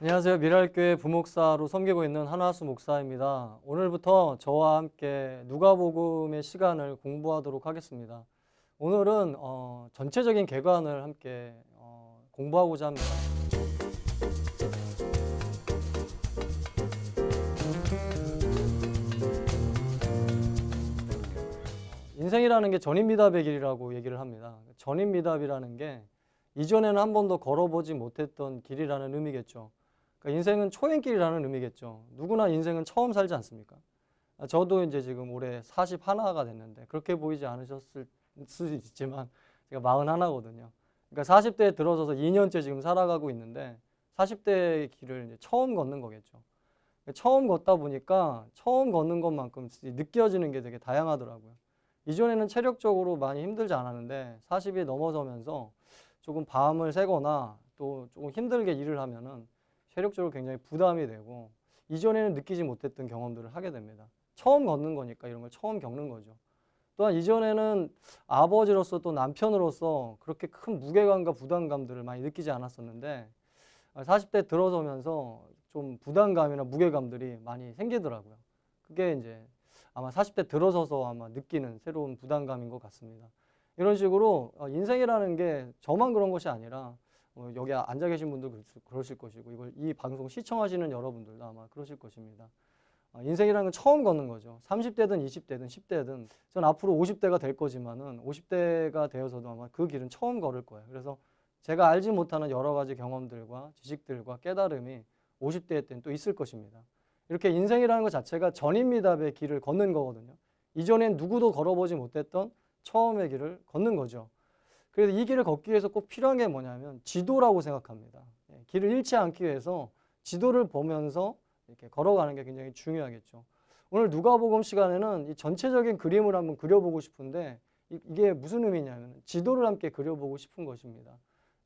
안녕하세요. 미랄교회 부목사로 섬기고 있는 한화수 목사입니다. 오늘부터 저와 함께 누가복음의 시간을 공부하도록 하겠습니다. 오늘은 전체적인 개관을 함께 공부하고자 합니다. 인생이라는 게 전인미답의 길이라고 얘기를 합니다. 전인미답이라는 게 이전에는 한 번도 걸어보지 못했던 길이라는 의미겠죠. 그러니까 인생은 초행길이라는 의미겠죠. 누구나 인생은 처음 살지 않습니까? 저도 이제 지금 올해 41가 됐는데 그렇게 보이지 않으셨을 수도 있지만 제가 41거든요. 그러니까 40대에 들어서서 2년째 지금 살아가고 있는데 40대의 길을 이제 처음 걷는 거겠죠. 처음 걷다 보니까 처음 걷는 것만큼 느껴지는 게 되게 다양하더라고요. 이전에는 체력적으로 많이 힘들지 않았는데 40이 넘어서면서 조금 밤을 새거나 또 조금 힘들게 일을 하면은 체력적으로 굉장히 부담이 되고 이전에는 느끼지 못했던 경험들을 하게 됩니다. 처음 걷는 거니까 이런 걸 처음 겪는 거죠. 또한 이전에는 아버지로서 또 남편으로서 그렇게 큰 무게감과 부담감들을 많이 느끼지 않았었는데 40대 들어서면서 좀 부담감이나 무게감들이 많이 생기더라고요. 그게 이제 아마 40대 들어서서 아마 느끼는 새로운 부담감인 것 같습니다. 이런 식으로 인생이라는 게 저만 그런 것이 아니라 여기 앉아 계신 분도 그러실 것이고 이 방송 시청하시는 여러분들도 아마 그러실 것입니다. 인생이라는 건 처음 걷는 거죠. 30대든 20대든 10대든 전 앞으로 50대가 될 거지만은 50대가 되어서도 아마 그 길은 처음 걸을 거예요. 그래서 제가 알지 못하는 여러 가지 경험들과 지식들과 깨달음이 50대 때는 또 있을 것입니다. 이렇게 인생이라는 것 자체가 전인미답의 길을 걷는 거거든요. 이전엔 누구도 걸어보지 못했던 처음의 길을 걷는 거죠. 그래서 이 길을 걷기 위해서 꼭 필요한 게 뭐냐면 지도라고 생각합니다. 길을 잃지 않기 위해서 지도를 보면서 이렇게 걸어가는 게 굉장히 중요하겠죠. 오늘 누가복음 시간에는 이 전체적인 그림을 한번 그려보고 싶은데 이게 무슨 의미냐면 지도를 함께 그려보고 싶은 것입니다.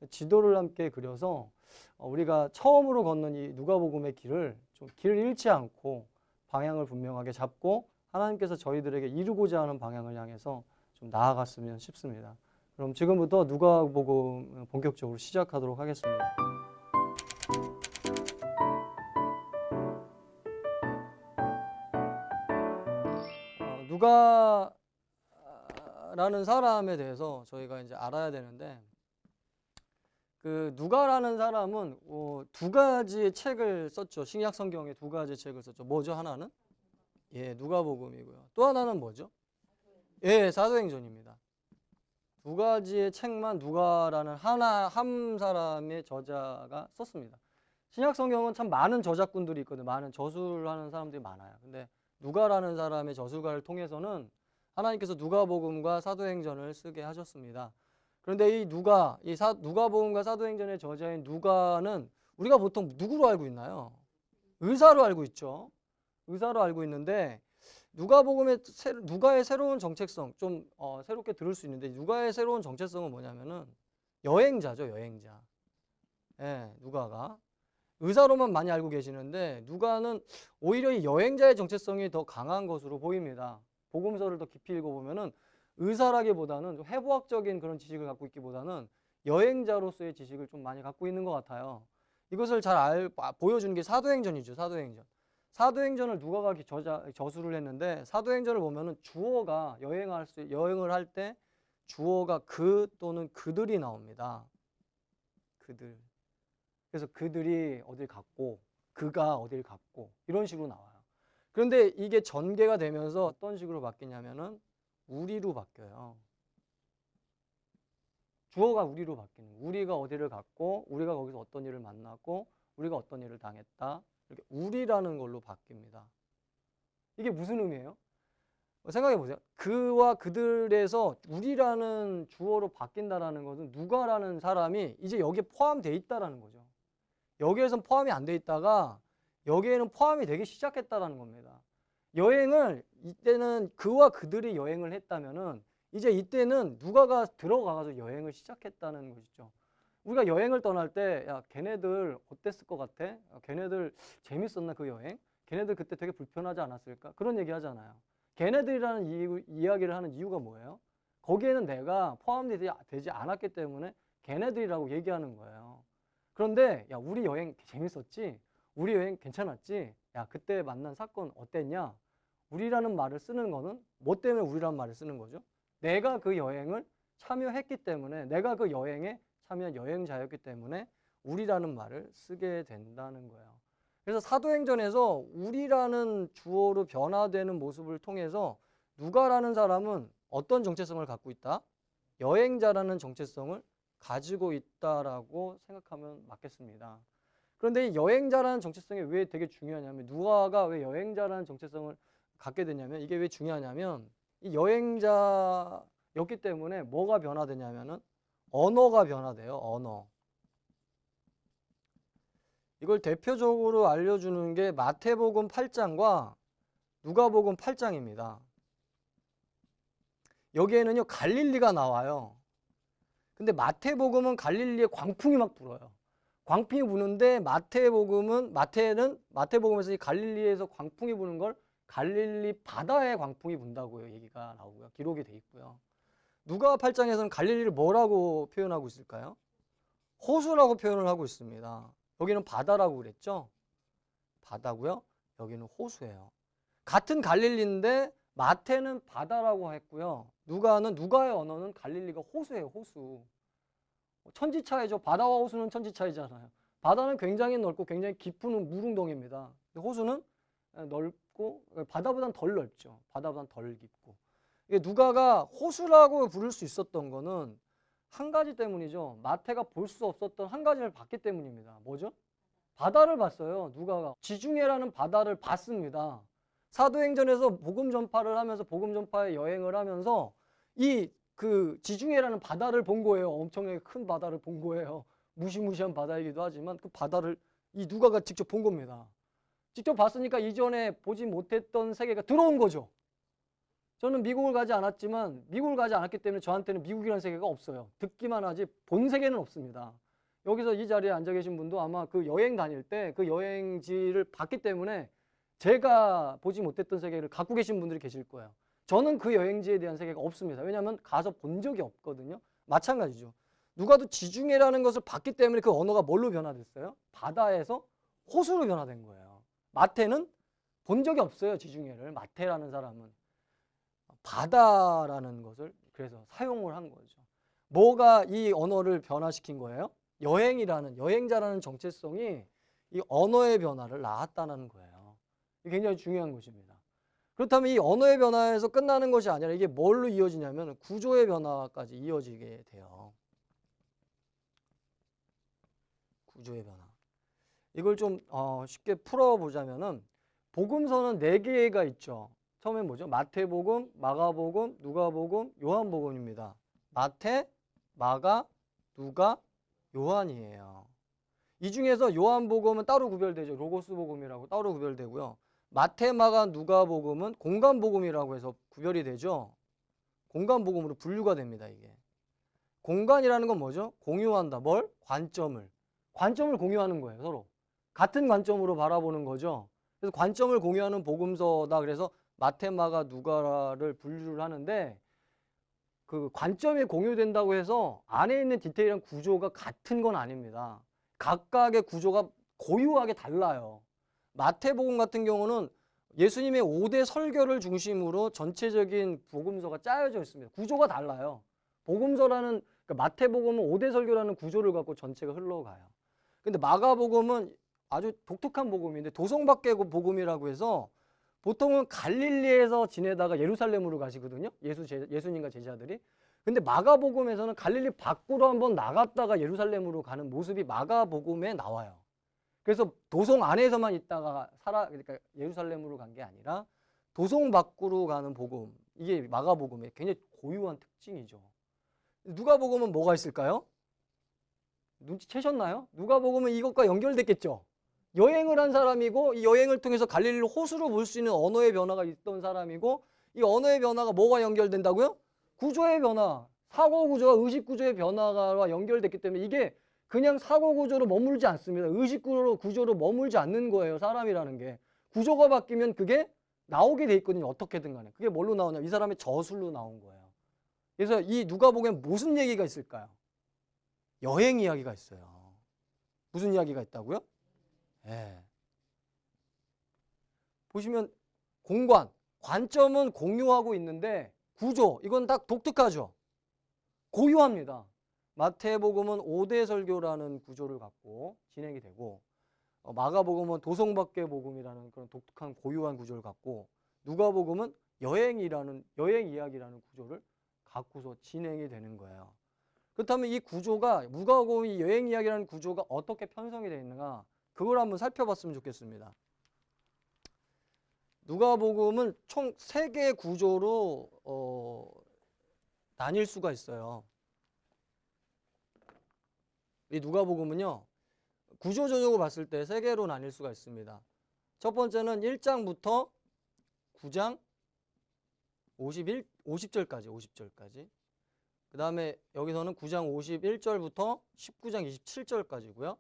지도를 함께 그려서 우리가 처음으로 걷는 이 누가복음의 길을 좀 길을 잃지 않고 방향을 분명하게 잡고 하나님께서 저희들에게 이루고자 하는 방향을 향해서 좀 나아갔으면 싶습니다. 그럼 지금부터 누가복음 본격적으로 시작하도록 하겠습니다. 누가라는 사람에 대해서 저희가 이제 알아야 되는데 그 누가라는 사람은 두 가지의 책을 썼죠. 신약 성경에 두 가지 책을 썼죠. 뭐죠? 하나는 누가복음이고요. 또 하나는 뭐죠? 사도행전입니다. 두 가지의 책만 누가라는 한 사람의 저자가 썼습니다. 신약 성경은 참 많은 저작꾼들이 있거든요. 많은 저술을 하는 사람들이 많아요. 근데 누가라는 사람의 저술가를 통해서는 하나님께서 누가복음과 사도행전을 쓰게 하셨습니다. 그런데 이 누가복음과 사도행전의 저자인 누가는 우리가 보통 누구로 알고 있나요? 의사로 알고 있죠. 의사로 알고 있는데 누가의 새로운 정체성 좀 새롭게 들을 수 있는데 누가의 새로운 정체성은 뭐냐면은 여행자죠. 여행자. 누가가 의사로만 많이 알고 계시는데 누가는 오히려 이 여행자의 정체성이 더 강한 것으로 보입니다. 복음서를 더 깊이 읽어보면은 의사라기보다는 좀 해부학적인 그런 지식을 갖고 있기보다는 여행자로서의 지식을 좀 많이 갖고 있는 것 같아요. 이것을 잘 보여주는 게 사도행전이죠. 사도행전을 누가가 저술을 했는데 사도행전을 보면은 주어가 여행을 할 때 주어가 그 또는 그들이 나옵니다. 그들. 그래서 그들이 어딜 갔고 그가 어딜 갔고 이런 식으로 나와요. 그런데 이게 전개가 되면서 어떤 식으로 바뀌냐면은 우리로 바뀌어요. 주어가 우리로 바뀌는 거예요. 우리가 어디를 갔고 우리가 거기서 어떤 일을 만났고 우리가 어떤 일을 당했다. 이렇게 우리라는 걸로 바뀝니다. 이게 무슨 의미예요? 생각해 보세요. 그와 그들에서 우리라는 주어로 바뀐다라는 것은 누가라는 사람이 이제 여기에 포함되어 있다라는 거죠. 여기에선 포함이 안 돼 있다가 여기에는 포함이 되기 시작했다라는 겁니다. 여행을 이때는 그와 그들이 여행을 했다면은 이제 이때는 누가가 들어가서 여행을 시작했다는 것이죠. 우리가 여행을 떠날 때 야, 걔네들 어땠을 것 같아? 야, 걔네들 재밌었나 그 여행? 걔네들 그때 되게 불편하지 않았을까? 그런 얘기 하잖아요. 걔네들이라는 이야기를 하는 이유가 뭐예요? 거기에는 내가 포함되지 않았기 때문에 걔네들이라고 얘기하는 거예요. 그런데 야, 우리 여행 재밌었지? 우리 여행 괜찮았지? 야, 그때 만난 사건 어땠냐? 우리라는 말을 쓰는 거는 뭐 때문에 우리라는 말을 쓰는 거죠? 내가 그 여행을 참여했기 때문에, 내가 그 여행에 참여한 여행자였기 때문에 우리라는 말을 쓰게 된다는 거예요. 그래서 사도행전에서 우리라는 주어로 변화되는 모습을 통해서 누가라는 사람은 어떤 정체성을 갖고 있다? 여행자라는 정체성을 가지고 있다라고 생각하면 맞겠습니다. 그런데 이 여행자라는 정체성이 왜 되게 중요하냐면, 누가가 왜 여행자라는 정체성을 갖게 되냐면, 이게 왜 중요하냐면, 이 여행자였기 때문에 뭐가 변화되냐면은 언어가 변화돼요. 언어. 이걸 대표적으로 알려주는 게 마태복음 8장과 누가복음 8장입니다. 여기에는요 갈릴리가 나와요. 근데 마태복음은 갈릴리에 광풍이 막 불어요. 광풍이 부는데 마태복음에서 이 갈릴리에서 광풍이 부는 걸 갈릴리 바다에 광풍이 분다고요. 얘기가 나오고요. 기록이 돼 있고요. 누가 8장에서는 갈릴리를 뭐라고 표현하고 있을까요? 호수라고 표현을 하고 있습니다. 여기는 바다라고 그랬죠? 바다고요. 여기는 호수예요. 같은 갈릴리인데 마태는 바다라고 했고요. 누가의 언어는 갈릴리가 호수예요. 호수. 천지차이죠. 바다와 호수는 천지차이잖아요. 바다는 굉장히 넓고 굉장히 깊은 물웅덩이입니다. 호수는 넓고 바다보다는 덜 넓죠. 바다보다는 덜 깊고. 이게 누가가 호수라고 부를 수 있었던 거는 한 가지 때문이죠. 마태가 볼 수 없었던 한 가지를 봤기 때문입니다. 뭐죠? 바다를 봤어요. 누가가 지중해라는 바다를 봤습니다. 사도행전에서 복음 전파를 하면서 복음 전파의 여행을 하면서 이 그 지중해라는 바다를 본 거예요. 엄청나게 큰 바다를 본 거예요. 무시무시한 바다이기도 하지만 그 바다를 이 누가가 직접 본 겁니다. 직접 봤으니까 이전에 보지 못했던 세계가 들어온 거죠. 저는 미국을 가지 않았지만 미국을 가지 않았기 때문에 저한테는 미국이라는 세계가 없어요. 듣기만 하지 본 세계는 없습니다. 여기서 이 자리에 앉아 계신 분도 아마 그 여행 다닐 때 그 여행지를 봤기 때문에 제가 보지 못했던 세계를 갖고 계신 분들이 계실 거예요. 저는 그 여행지에 대한 세계가 없습니다. 왜냐하면 가서 본 적이 없거든요. 마찬가지죠. 누가도 지중해라는 것을 봤기 때문에 그 언어가 뭘로 변화됐어요? 바다에서 호수로 변화된 거예요. 마태는 본 적이 없어요. 지중해를. 마태라는 사람은. 바다라는 것을 그래서 사용을 한 거죠. 뭐가 이 언어를 변화시킨 거예요? 여행자라는 정체성이 이 언어의 변화를 낳았다는 거예요. 이게 굉장히 중요한 것입니다. 그렇다면 이 언어의 변화에서 끝나는 것이 아니라 이게 뭘로 이어지냐면 구조의 변화까지 이어지게 돼요. 구조의 변화. 이걸 좀 쉽게 풀어보자면은 복음서는 4개가 있죠. 처음에 뭐죠? 마태복음, 마가복음, 누가복음, 요한복음입니다. 마태, 마가, 누가, 요한이에요. 이 중에서 요한복음은 따로 구별되죠. 로고스복음이라고 따로 구별되고요. 마태, 마가, 누가복음은 공간복음이라고 해서 구별이 되죠. 공간복음으로 분류가 됩니다. 이게. 공간이라는 건 뭐죠? 공유한다. 뭘? 관점을. 관점을 공유하는 거예요. 서로. 같은 관점으로 바라보는 거죠. 그래서 관점을 공유하는 복음서다. 그래서 마태, 마가, 누가를 분류를 하는데 그 관점이 공유된다고 해서 안에 있는 디테일한 구조가 같은 건 아닙니다. 각각의 구조가 고유하게 달라요. 마태복음 같은 경우는 예수님의 5대 설교를 중심으로 전체적인 복음서가 짜여져 있습니다. 구조가 달라요. 복음서라는 그러니까 마태복음은 5대 설교라는 구조를 갖고 전체가 흘러가요. 근데 마가복음은 아주 독특한 복음인데 도성밖의 복음이라고 해서 보통은 갈릴리에서 지내다가 예루살렘으로 가시거든요. 예수님과 제자들이. 근데 마가복음에서는 갈릴리 밖으로 한번 나갔다가 예루살렘으로 가는 모습이 마가복음에 나와요. 그래서 도성 안에서만 있다가 그러니까 예루살렘으로 간 게 아니라 도성 밖으로 가는 복음. 이게 마가복음의 굉장히 고유한 특징이죠. 누가복음은 뭐가 있을까요? 눈치채셨나요? 누가복음은 이것과 연결됐겠죠. 여행을 한 사람이고 이 여행을 통해서 갈릴리를 호수로 볼 수 있는 언어의 변화가 있던 사람이고 이 언어의 변화가 뭐가 연결된다고요? 구조의 변화, 사고 구조와 의식 구조의 변화가 연결됐기 때문에 이게 그냥 사고 구조로 머물지 않습니다. 의식 구조로 머물지 않는 거예요. 사람이라는 게. 구조가 바뀌면 그게 나오게 돼 있거든요. 어떻게든 간에. 그게 뭘로 나오냐? 이 사람의 저술로 나온 거예요. 그래서 이 누가복음에 무슨 얘기가 있을까요? 여행 이야기가 있어요. 무슨 이야기가 있다고요? 예. 보시면 공관, 관점은 공유하고 있는데 구조, 이건 다 독특하죠. 고유합니다. 마태복음은 5대 설교라는 구조를 갖고 진행이 되고 마가복음은 도성밖에 복음이라는 그런 독특한 고유한 구조를 갖고 누가복음은 여행 이야기라는 구조를 갖고서 진행이 되는 거예요. 그렇다면 이 구조가 누가복음이 여행 이야기라는 구조가 어떻게 편성이 되어 있는가 그걸 한번 살펴봤으면 좋겠습니다. 누가복음은 총 3개의 구조로 나뉠 수가 있어요. 이 누가복음은요. 구조적으로 봤을 때 3개로 나뉠 수가 있습니다. 첫 번째는 1장부터 9장 50절까지. 그 다음에 여기서는 9장 51절부터 19장 27절까지고요.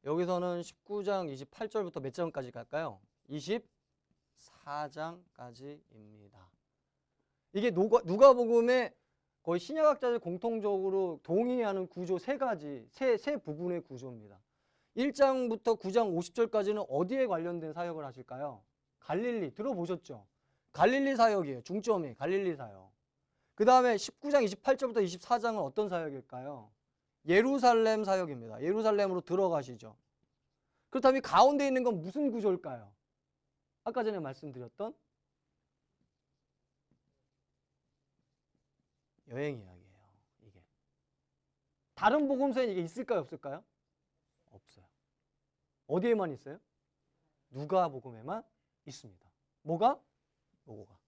여기서는 19장 28절부터 몇 장까지 갈까요? 24장까지입니다. 이게 누가복음의 거의 신약학자들 공통적으로 동의하는 구조 세 부분의 구조입니다. 1장부터 9장 50절까지는 어디에 관련된 사역을 하실까요? 갈릴리 들어보셨죠? 갈릴리 사역이에요. 중점이 갈릴리 사역. 그 다음에 19장 28절부터 24장은 어떤 사역일까요? 예루살렘 사역입니다. 예루살렘으로 들어가시죠. 그렇다면 이 가운데 있는 건 무슨 구조일까요? 아까 전에 말씀드렸던 여행 이야기예요. 이게 다른 복음서에 이게 있을까요? 없을까요? 없어요. 어디에만 있어요? 누가복음에만 있습니다. 뭐가? 요거가.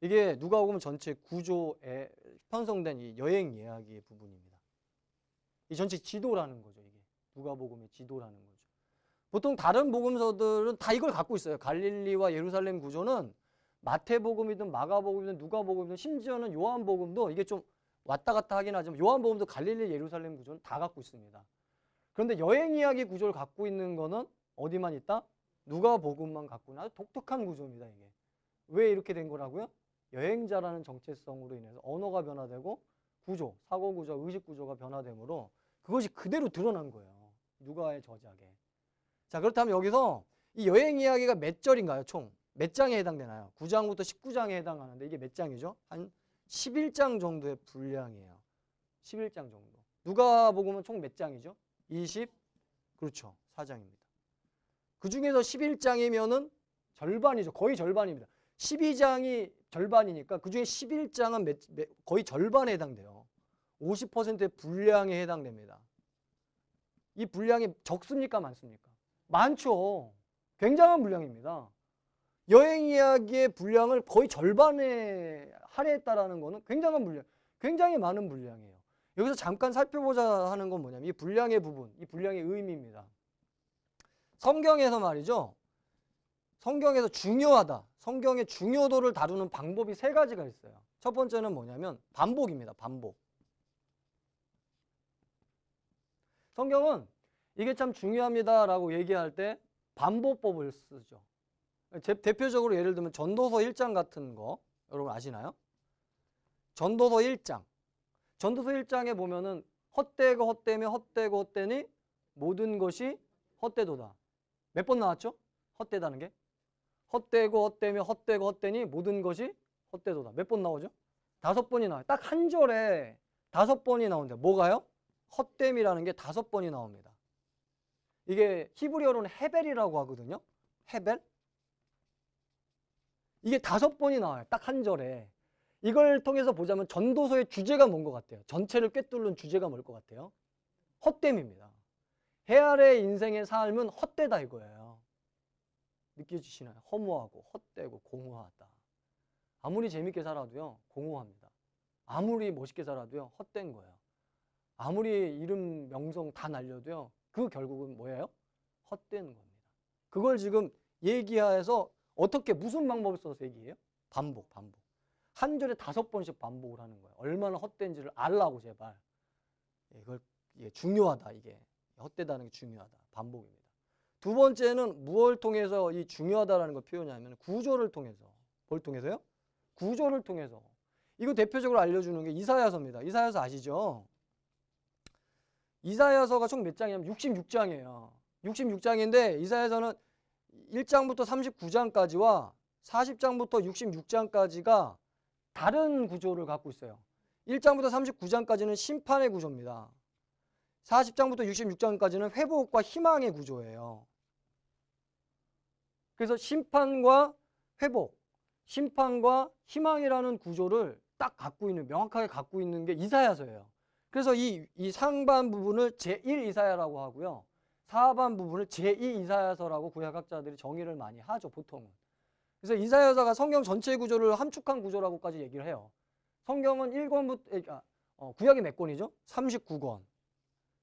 이게 누가복음 전체 구조에 편성된 이 여행 이야기의 부분입니다. 이 전체 지도라는 거죠. 이게 누가복음의 지도라는 거죠. 보통 다른 복음서들은 다 이걸 갖고 있어요. 갈릴리와 예루살렘 구조는 마태복음이든 마가복음이든 누가복음이든 심지어는 요한복음도 이게 좀 왔다 갔다 하긴 하지만 요한복음도 갈릴리, 예루살렘 구조는 다 갖고 있습니다. 그런데 여행 이야기 구조를 갖고 있는 거는 어디만 있다? 누가복음만 갖고 있는 아주 독특한 구조입니다. 이게 왜 이렇게 된 거라고요? 여행자라는 정체성으로 인해서 언어가 변화되고 구조, 사고 구조, 의식 구조가 변화되므로 그것이 그대로 드러난 거예요. 누가의 저작에. 자, 그렇다면 여기서 이 여행 이야기가 몇 절인가요? 총 몇 장에 해당되나요? 9장부터 19장에 해당하는데 이게 몇 장이죠? 한 11장 정도의 분량이에요. 11장 정도. 누가복음은 총 몇 장이죠? 그렇죠. 4장입니다. 그 중에서 11장이면은 절반이죠. 거의 절반입니다. 12장이 절반이니까 그 중에 11장은 거의 절반에 해당돼요. 50%의 분량에 해당됩니다. 이 분량이 적습니까? 많습니까? 많죠. 굉장한 분량입니다. 여행 이야기의 분량을 거의 절반에 할애했다라는 것은 굉장한 분량, 굉장히 많은 분량이에요. 여기서 잠깐 살펴보자 하는 건 뭐냐면 이 분량의 부분, 이 분량의 의미입니다. 성경에서 말이죠. 성경에서 중요하다. 성경의 중요도를 다루는 방법이 3가지가 있어요. 첫 번째는 뭐냐면 반복입니다. 반복. 성경은 이게 참 중요합니다라고 얘기할 때 반복법을 쓰죠. 대표적으로 예를 들면 전도서 1장 같은 거 여러분 아시나요? 전도서 1장. 전도서 1장에 보면은 헛되고 헛되며 헛되고 헛되니 모든 것이 헛되도다. 몇 번 나왔죠? 헛되다는 게. 헛되고 헛되며 헛되고 헛되니 모든 것이 헛되도다. 몇 번 나오죠? 5번이 나와요. 딱 한 절에 5번이 나오는데 뭐가요? 헛됨이라는 게 5번이 나옵니다. 이게 히브리어로는 헤벨이라고 하거든요. 헤벨. 이게 5번이 나와요. 딱 한 절에. 이걸 통해서 보자면 전도서의 주제가 뭔 것 같아요? 전체를 꿰뚫는 주제가 뭘 것 같아요? 헛됨입니다. 해 아래 인생의 삶은 헛되다 이거예요. 느껴지시나요? 허무하고 헛되고 공허하다. 아무리 재밌게 살아도요. 공허합니다. 아무리 멋있게 살아도요. 헛된 거예요. 아무리 이름 명성 다 날려도요. 그 결국은 뭐예요? 헛된 겁니다. 그걸 지금 얘기해서 어떻게 무슨 방법을 써서 얘기해요? 반복. 한 절에 5번씩 반복을 하는 거예요. 얼마나 헛된지를 알라고 제발. 이게 중요하다 이게. 헛되다는 게 중요하다. 반복입니다. 두 번째는 무엇을 통해서 이 중요하다라는 걸 표현하냐면 구조를 통해서. 뭘 통해서요? 구조를 통해서. 이거 대표적으로 알려주는 게 이사야서입니다. 이사야서 아시죠? 이사야서가 총 몇 장이냐면 66장이에요. 66장인데 이사야서는 1장부터 39장까지와 40장부터 66장까지가 다른 구조를 갖고 있어요. 1장부터 39장까지는 심판의 구조입니다. 40장부터 66장까지는 회복과 희망의 구조예요. 그래서 심판과 회복, 심판과 희망이라는 구조를 딱 갖고 있는, 명확하게 갖고 있는 게 이사야서예요. 그래서 이 상반 부분을 제1 이사야라고 하고요. 하반 부분을 제2 이사야서라고 구약학자들이 정의를 많이 하죠, 보통은. 그래서 이사야서가 성경 전체 구조를 함축한 구조라고까지 얘기를 해요. 성경은 1권부터, 구약이 몇 권이죠? 39권.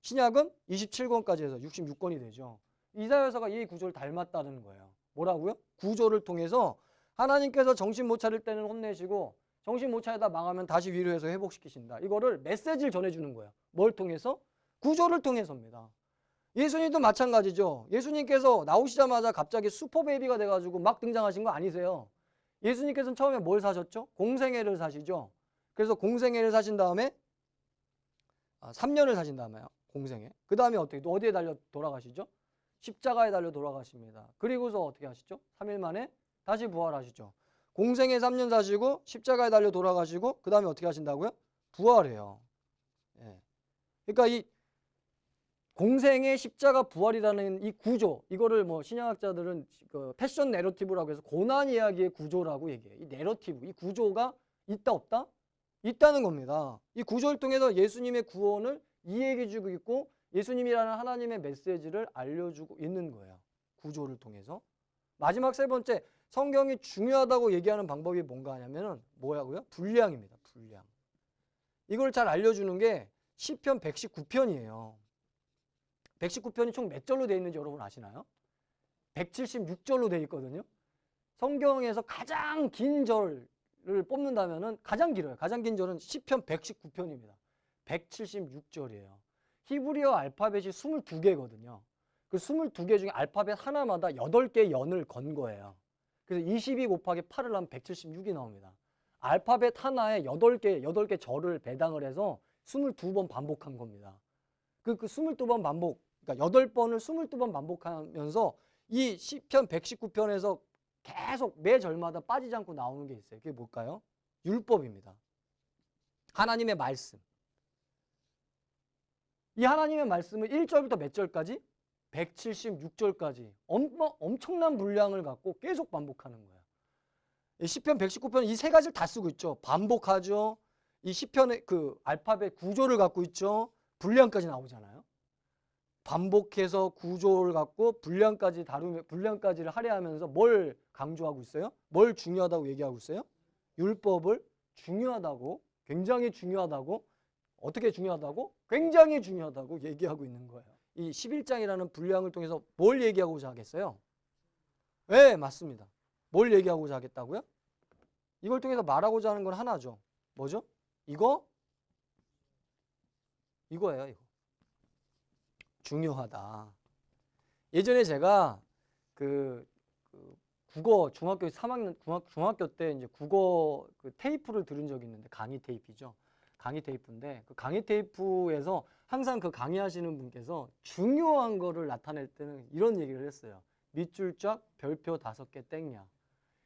신약은 27권까지 해서 66권이 되죠. 이사야서가 이 구조를 닮았다는 거예요. 뭐라고요? 구조를 통해서 하나님께서 정신 못 차릴 때는 혼내시고 정신 못 차리다 망하면 다시 위로해서 회복시키신다. 이거를 메시지를 전해주는 거예요. 뭘 통해서? 구조를 통해서입니다. 예수님도 마찬가지죠. 예수님께서 나오시자마자 갑자기 슈퍼베이비가 돼가지고 막 등장하신 거 아니세요. 예수님께서는 처음에 뭘 사셨죠? 공생애를 사시죠. 그래서 공생애를 사신 다음에 3년을 사신 다음에요. 공생애. 그 다음에 어디에 달려 돌아가시죠? 십자가에 달려 돌아가십니다. 그리고서 어떻게 하시죠? 3일 만에 다시 부활하시죠. 공생애 3년 사시고 십자가에 달려 돌아가시고 그 다음에 어떻게 하신다고요? 부활해요. 예. 그러니까 이 공생애 십자가 부활이라는 이 구조, 이거를 뭐 신약학자들은 그 패션 내러티브라고 해서 고난 이야기의 구조라고 얘기해요. 이 내러티브, 이 구조가 있다 없다? 있다는 겁니다. 이 구조를 통해서 예수님의 구원을 이야기해주고 있고 예수님이라는 하나님의 메시지를 알려주고 있는 거예요. 구조를 통해서. 마지막 세 번째, 성경이 중요하다고 얘기하는 방법이 뭔가 하냐면은 뭐라고요? 분량입니다. 분량. 이걸 잘 알려주는 게 시편 119편이에요. 119편이 총 몇 절로 되어 있는지 여러분 아시나요? 176절로 되어 있거든요. 성경에서 가장 긴 절을 뽑는다면은 가장 길어요. 가장 긴 절은 시편 119편입니다. 176절이에요. 히브리어 알파벳이 22개거든요. 그 22개 중에 알파벳 하나마다 8개의 연을 건 거예요. 그래서 22 곱하기 8을 하면 176이 나옵니다. 알파벳 하나에 8개 절을 배당을 해서 22번 반복한 겁니다. 그 22번 반복, 그러니까 8번을 22번 반복하면서 이 시편 119편에서 계속 매 절마다 빠지지 않고 나오는 게 있어요. 그게 뭘까요? 율법입니다. 하나님의 말씀. 이 하나님의 말씀을 1절부터 몇 절까지? 176절까지 엄청난 분량을 갖고 계속 반복하는 거예요. 시편 119편 이 세 가지를 다 쓰고 있죠. 반복하죠. 이 시편의 그 알파벳 구조를 갖고 있죠. 분량까지 나오잖아요. 반복해서 구조를 갖고 분량까지 다루며 분량까지를 할애하면서 뭘 강조하고 있어요? 뭘 중요하다고 얘기하고 있어요? 율법을 중요하다고, 굉장히 중요하다고, 어떻게 중요하다고? 굉장히 중요하다고 얘기하고 있는 거예요. 이 11장이라는 분량을 통해서 뭘 얘기하고자 하겠어요? 네, 맞습니다. 뭘 얘기하고자 하겠다고요? 이걸 통해서 말하고자 하는 건 하나죠. 뭐죠? 이거예요, 이거. 중요하다. 예전에 제가 국어 중학교 3학년 중학교 때 이제 국어 그 테이프를 들은 적이 있는데 강의 테이프죠. 강의 테이프인데 그 강의 테이프에서 항상 그 강의하시는 분께서 중요한 거를 나타낼 때는 이런 얘기를 했어요. 밑줄 쫙 별표 5개 땡이야.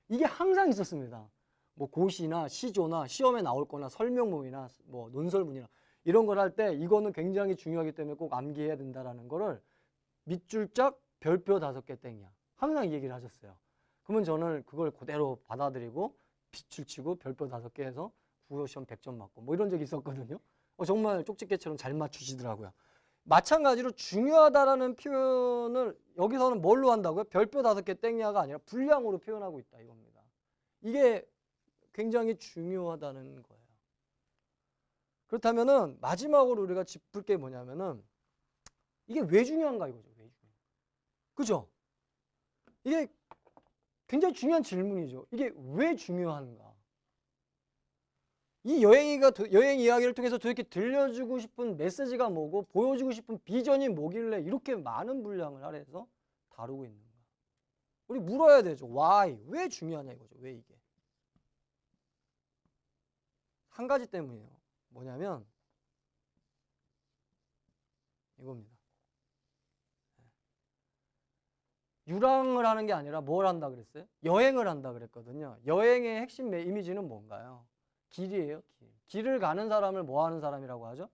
이게 항상 있었습니다. 뭐 고시나 시조나 시험에 나올 거나 설명문이나 뭐 논설문이나 이런 걸 할 때 이거는 굉장히 중요하기 때문에 꼭 암기해야 된다라는 거를 밑줄 쫙 별표 5개 땡이야. 항상 이 얘기를 하셨어요. 그러면 저는 그걸 그대로 받아들이고 빗줄 치고 별표 5개 해서 국어시험 100점 맞고 뭐 이런 적이 있었거든요. 정말 쪽집게처럼 잘 맞추시더라고요. 마찬가지로 중요하다라는 표현을 여기서는 뭘로 한다고요? 별표 5개 땡이야가 아니라 분량으로 표현하고 있다 이겁니다. 이게 굉장히 중요하다는 거예요. 그렇다면은 마지막으로 우리가 짚을 게 뭐냐면은 이게 왜 중요한가 이거죠. 왜 중요한가. 그죠? 이게 굉장히 중요한 질문이죠. 이게 왜 중요한가? 이 여행 이야기를 통해서 도대체 들려주고 싶은 메시지가 뭐고 보여주고 싶은 비전이 뭐길래 이렇게 많은 분량을 할애해서 다루고 있는가? 우리 물어야 되죠. Why? 왜 중요하냐 이거죠. 왜 이게? 한 가지 때문이에요. 뭐냐면 이겁니다. 유랑을 하는 게 아니라 뭘 한다 그랬어요? 여행을 한다 그랬거든요. 여행의 핵심 이미지는 뭔가요? 길이에요. 길을 가는 사람을 뭐 하는 사람이라고 하죠?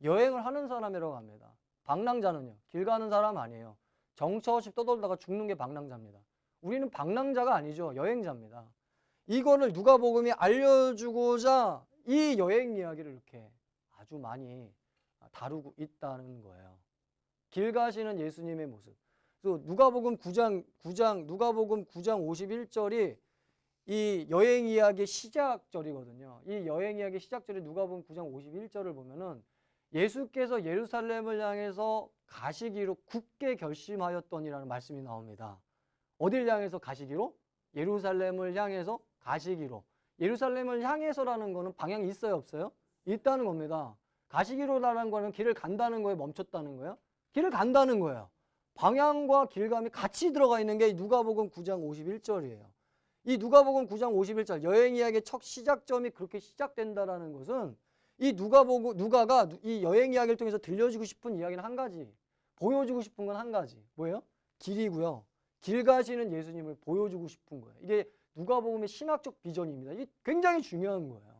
여행을 하는 사람이라고 합니다. 방랑자는요, 길 가는 사람 아니에요. 정처 없이 떠돌다가 죽는 게 방랑자입니다. 우리는 방랑자가 아니죠. 여행자입니다. 이거를 누가복음이 알려주고자 이 여행 이야기를 이렇게 아주 많이 다루고 있다는 거예요. 길 가시는 예수님의 모습. 또 누가복음 9장 51절이 이 여행 이야기의 시작절이거든요. 이 여행 이야기의 시작절이 누가복음 9장 51절을 보면은 예수께서 예루살렘을 향해서 가시기로 굳게 결심하였더니라는 말씀이 나옵니다. 어딜 향해서 가시기로? 예루살렘을 향해서 가시기로. 예루살렘을 향해서라는 거는 방향이 있어요, 없어요? 있다는 겁니다. 가시기로라는 거는 길을 간다는 거예요, 멈췄다는 거예요? 길을 간다는 거예요. 방향과 길감이 같이 들어가 있는 게 누가복음 9장 51절이에요. 이 누가복음 9장 51절 여행 이야기의 첫 시작점이 그렇게 시작된다라는 것은 이 누가가 이 여행 이야기를 통해서 들려주고 싶은 이야기는 한 가지, 보여주고 싶은 건 한 가지. 뭐예요? 길이고요. 길 가시는 예수님을 보여주고 싶은 거예요. 이게 누가복음의 신학적 비전입니다. 이게 굉장히 중요한 거예요.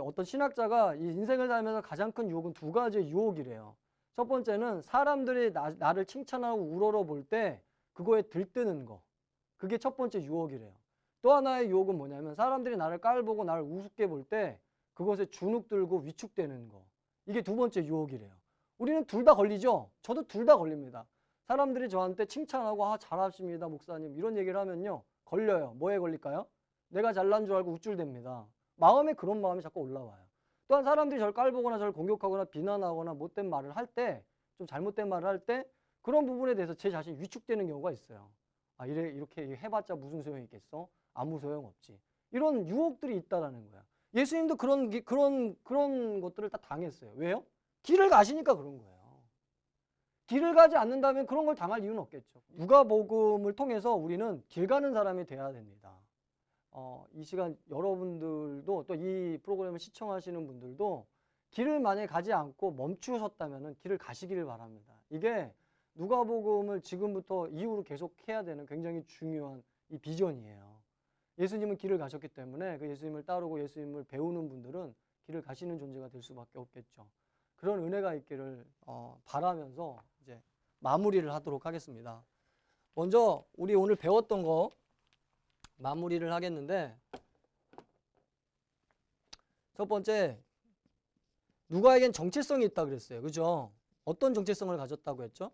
어떤 신학자가 이 인생을 살면서 가장 큰 유혹은 두 가지의 유혹이래요. 첫 번째는 사람들이 나를 칭찬하고 우러러볼 때 그거에 들뜨는 거. 그게 첫 번째 유혹이래요. 또 하나의 유혹은 뭐냐면 사람들이 나를 깔보고 나를 우습게 볼 때 그것에 주눅들고 위축되는 거. 이게 두 번째 유혹이래요. 우리는 둘 다 걸리죠? 저도 둘 다 걸립니다. 사람들이 저한테 칭찬하고 잘하십니다 목사님 이런 얘기를 하면요 걸려요. 뭐에 걸릴까요? 내가 잘난 줄 알고 우쭐댑니다. 마음에 그런 마음이 자꾸 올라와요. 또한 사람들이 저를 깔보거나 저를 공격하거나 비난하거나 못된 말을 할 때, 좀 잘못된 말을 할 때 그런 부분에 대해서 제 자신이 위축되는 경우가 있어요. 아, 이렇게 해봤자 무슨 소용이 있겠어? 아무 소용없지. 이런 유혹들이 있다라는 거야. 예수님도 그런 것들을 다 당했어요. 왜요? 길을 가시니까 그런 거예요. 길을 가지 않는다면 그런 걸 당할 이유는 없겠죠. 누가복음을 통해서 우리는 길 가는 사람이 돼야 됩니다. 이 시간 여러분들도 또 이 프로그램을 시청하시는 분들도 길을 만약에 가지 않고 멈추셨다면 길을 가시기를 바랍니다. 이게 누가복음을 지금부터 이후로 계속 해야 되는 굉장히 중요한 이 비전이에요. 예수님은 길을 가셨기 때문에 그 예수님을 따르고 예수님을 배우는 분들은 길을 가시는 존재가 될 수밖에 없겠죠. 그런 은혜가 있기를 바라면서 이제 마무리를 하도록 하겠습니다. 먼저 우리 오늘 배웠던 거 마무리를 하겠는데, 첫 번째, 누가에겐 정체성이 있다 그랬어요. 그죠? 어떤 정체성을 가졌다고 했죠?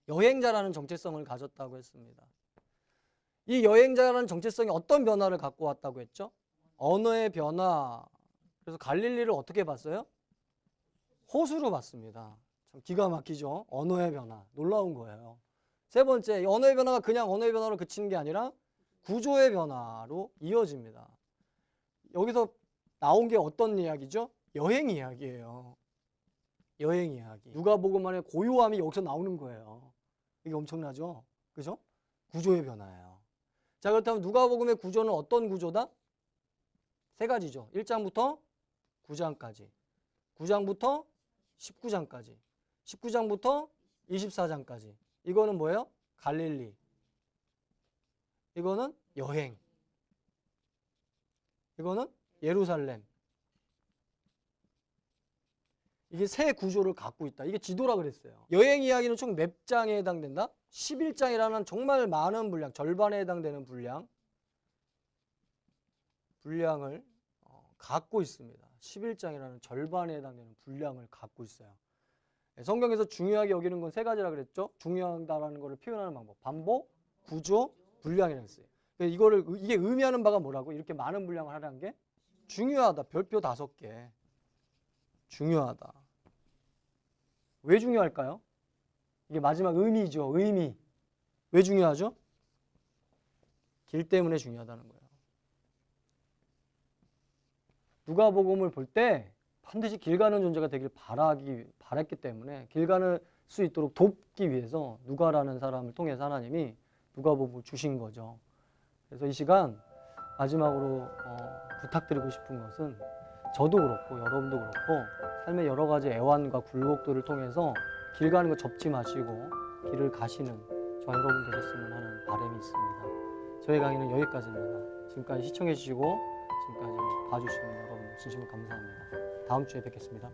여행자라는 정체성을 가졌다고 했습니다. 이 여행자라는 정체성이 어떤 변화를 갖고 왔다고 했죠? 언어의 변화. 그래서 갈릴리를 어떻게 봤어요? 호수로 봤습니다. 참 기가 막히죠? 언어의 변화. 놀라운 거예요. 세 번째, 언어의 변화가 그냥 언어의 변화로 그치는 게 아니라 구조의 변화로 이어집니다. 여기서 나온 게 어떤 이야기죠? 여행 이야기예요. 여행 이야기. 누가복음만의 고요함이 여기서 나오는 거예요. 이게 엄청나죠? 그죠? 구조의 변화예요. 자, 그렇다면 누가복음의 구조는 어떤 구조다? 세 가지죠. 1장부터 9장까지. 9장부터 19장까지. 19장부터 24장까지. 이거는 뭐예요? 갈릴리. 이거는 여행. 이거는 예루살렘. 이게 세 구조를 갖고 있다. 이게 지도라 그랬어요. 여행 이야기는 총 몇 장에 해당된다? 11장이라는 정말 많은 분량, 절반에 해당되는 분량을 갖고 있습니다. 11장이라는 절반에 해당되는 분량을 갖고 있어요. 성경에서 중요하게 여기는 건 세 가지라 그랬죠. 중요하다라는 것을 표현하는 방법. 반복, 구조, 분량이라고 했어요. 이게 의미하는 바가 뭐라고? 이렇게 많은 분량을 하라는 게 중요하다. 별표 5개. 중요하다. 왜 중요할까요? 이게 마지막 의미죠. 의미. 왜 중요하죠? 길 때문에 중요하다는 거예요. 누가복음을 볼 때 반드시 길 가는 존재가 되길 바랐기 때문에 길 가는 수 있도록 돕기 위해서 누가라는 사람을 통해서 하나님이 누가복음을 주신 거죠. 그래서 이 시간 마지막으로 부탁드리고 싶은 것은 저도 그렇고 여러분도 그렇고 삶의 여러 가지 애환과 굴곡들을 통해서 길 가는 거 접지 마시고 길을 가시는 저와 여러분 되셨으면 하는 바람이 있습니다. 저희 강의는 여기까지입니다. 지금까지 시청해 주시고 지금까지 봐주신 여러분 진심으로 감사합니다. 다음 주에 뵙겠습니다.